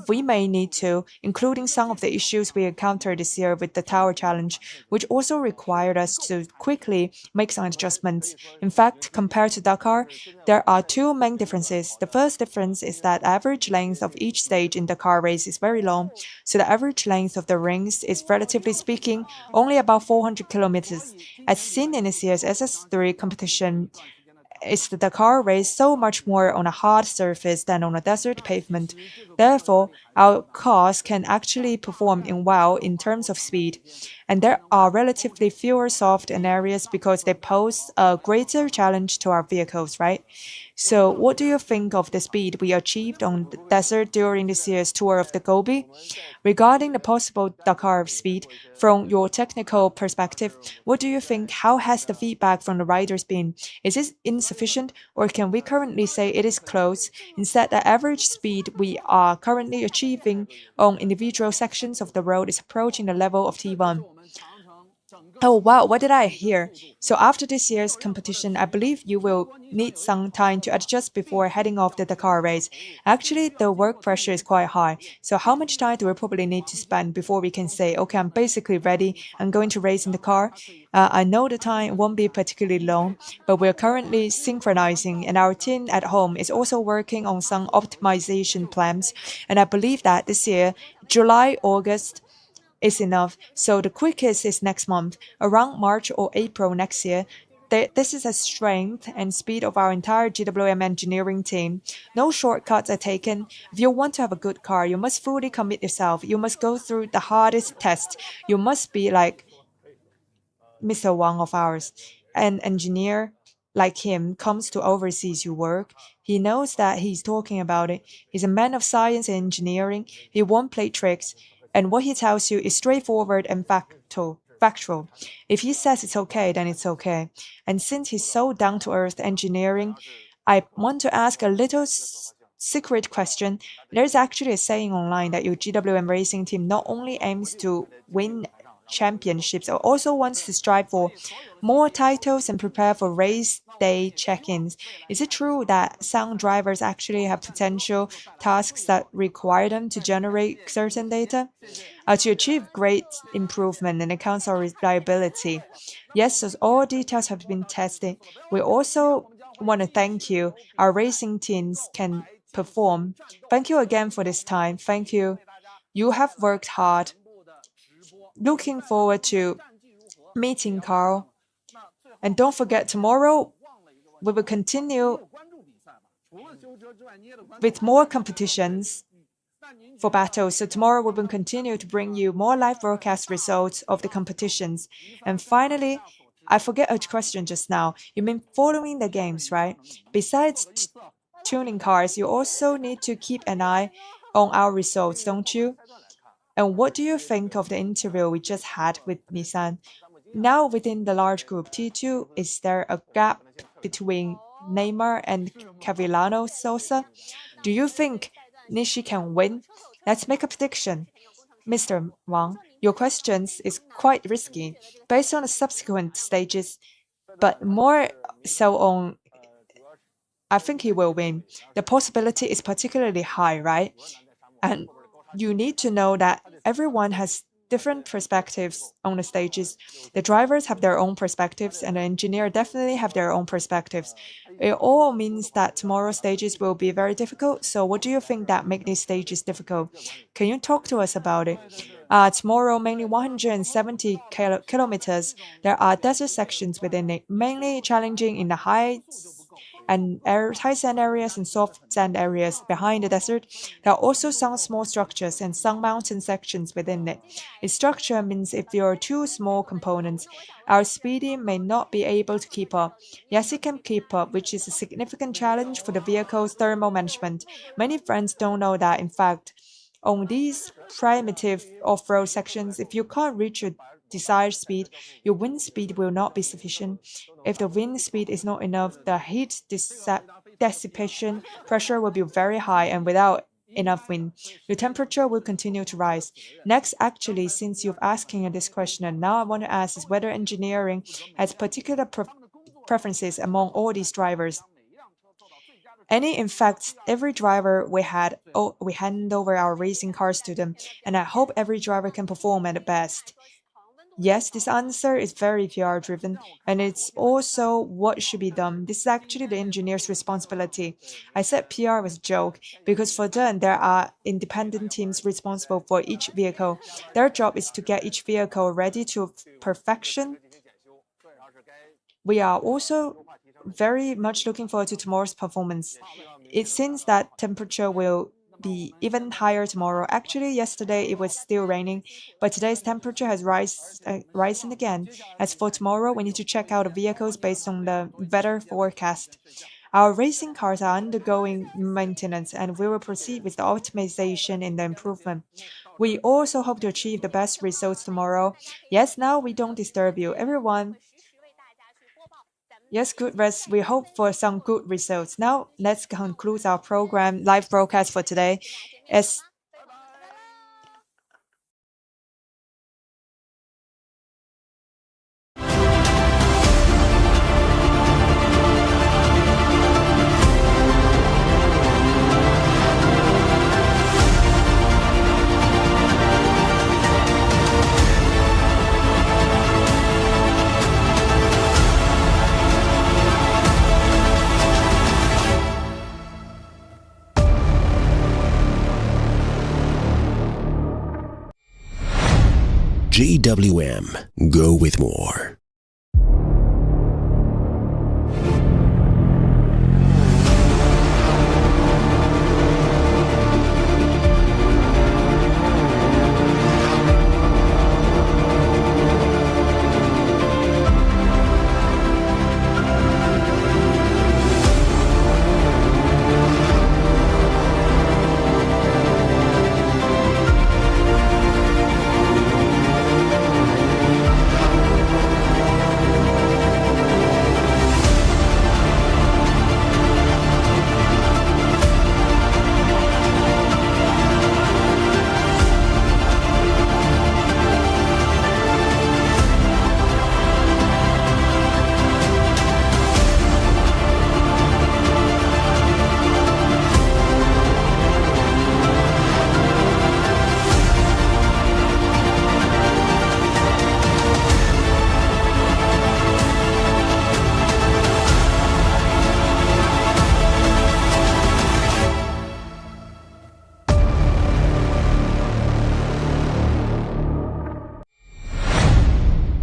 we may need to, including some of the issues we encountered this year with the tower challenge, which also required us to quickly make some adjustments. In fact, compared to Dakar, there are 2 main differences. The first difference is that average length of each stage in the car race is very long, so the average length of the rings is, relatively speaking, only about 400 kilometers. As seen in this year's SS3 competition, is the Dakar race so much more on a hard surface than on a desert pavement. Therefore, our cars can actually perform well in terms of speed. And there are relatively fewer soft areas because they pose a greater challenge to our vehicles, right? So, what do you think of the speed we achieved on the desert during this year's tour of the Gobi? Regarding the possible Dakar speed, from your technical perspective, what do you think? How has the feedback from the riders been? Is it insufficient, or can we currently say it is close? Instead, the average speed we are currently achieving on individual sections of the road is approaching the level of T1. Oh wow, what did I hear? So after this year's competition, I believe you will need some time to adjust before heading off the Dakar race. Actually, the work pressure is quite high. So how much time do we probably need to spend before we can say, okay, I'm basically ready, I'm going to race in the car? I know the time won't be particularly long, but we're currently synchronizing, and our team at home is also working on some optimization plans. And I believe that this year, July, August, is enough. So the quickest is next month, around March or April next year. This is a strength and speed of our entire GWM engineering team. No shortcuts are taken. If you want to have a good car, you must fully commit yourself. You must go through the hardest test. You must be like Mr. Wang of ours. An engineer like him comes to overseas your work. He knows that he's talking about it. He's a man of science and engineering. He won't play tricks. And what he tells you is straightforward and factual. If he says it's okay, then it's okay. And since he's so down to earth engineering, I want to ask a little secret question. There's actually a saying online that your GWM racing team not only aims to win championships, but also wants to strive for more titles and prepare for race day check-ins. Is it true that some drivers actually have potential tasks that require them to generate certain data? To achieve great improvement in accounts or reliability. Yes, as all details have been tested. We also want to thank you. Our racing teams can perform. Thank you again for this time. Thank you. You have worked hard. Looking forward to meeting Carl. And don't forget, tomorrow we will continue with more competitions for battles. So tomorrow we will continue to bring you more live broadcast results of the competitions. And finally, I forget a question just now. You mean following the games, right? Besides tuning cars, you also need to keep an eye on our results, don't you? And what do you think of the interview we just had with Nissan? Now within the large group T2, is there a gap between Neymar and Cavillano Sosa? Do you think Nishi can win? Let's make a prediction. Mr. Wang, your questions is quite risky based on the subsequent stages, but more so on I think he will win. The possibility is particularly high, right? And you need to know that everyone has different perspectives on the stages. The drivers have their own perspectives, and the engineer definitely have their own perspectives. It all means that tomorrow's stages will be very difficult. So, what do you think that make these stages difficult? Can you talk to us about it? Tomorrow, mainly 170 kilometers. There are desert sections within it, mainly challenging in the heights and high sand areas and soft sand areas behind the desert. There are also some small structures and some mountain sections within it. Its structure means if there are two small components, our speedy may not be able to keep up. Yes, it can keep up, which is a significant challenge for the vehicle's thermal management. Many friends don't know that, in fact, on these primitive off-road sections, if you can't reach your desired speed, your wind speed will not be sufficient. If the wind speed is not enough, the heat dissipation pressure will be very high, and without enough wind, your temperature will continue to rise. Next, actually, since you're asking this question, now I want to ask is whether engineering has particular preferences among all these drivers. In fact, every driver we hand over our racing cars to them, and I hope every driver can perform at the best. Yes, this answer is very PR driven, and it's also what should be done. This is actually the engineer's responsibility. I said PR was a joke because for them, there are independent teams responsible for each vehicle. Their job is to get each vehicle ready to perfection. We are also very much looking forward to tomorrow's performance. It seems that temperature will be even higher tomorrow. Actually, yesterday it was still raining, but today's temperature has risen again. As for tomorrow, we need to check out the vehicles based on the weather forecast. Our racing cars are undergoing maintenance, and we will proceed with the optimization and the improvement. We also hope to achieve the best results tomorrow. Yes, now we don't disturb you. Everyone, yes, good rest. We hope for some good results. Now, let's conclude our program live broadcast for today. As GWM, go with more.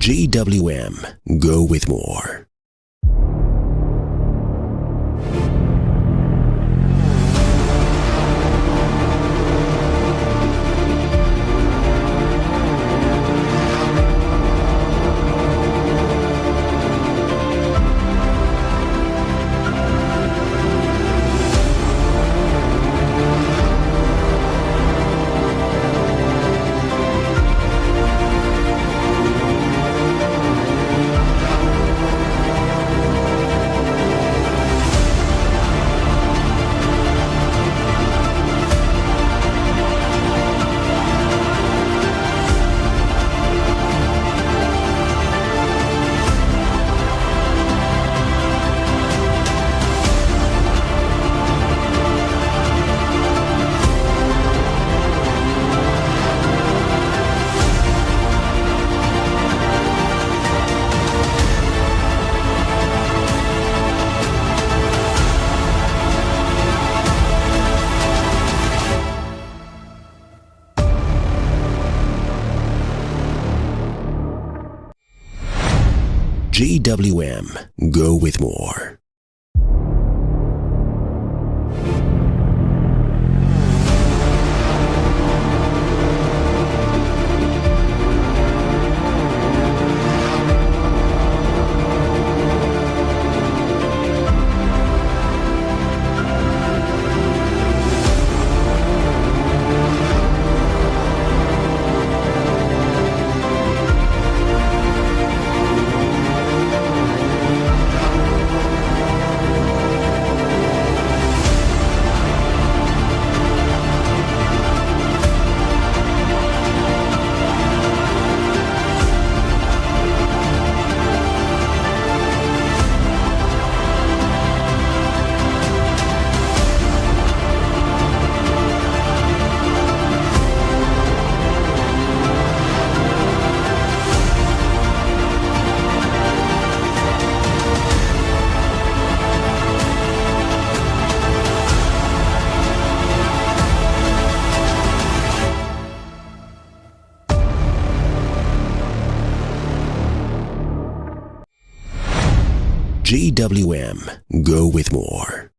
GWM, go with more. GWM, go with more. GWM, go with more.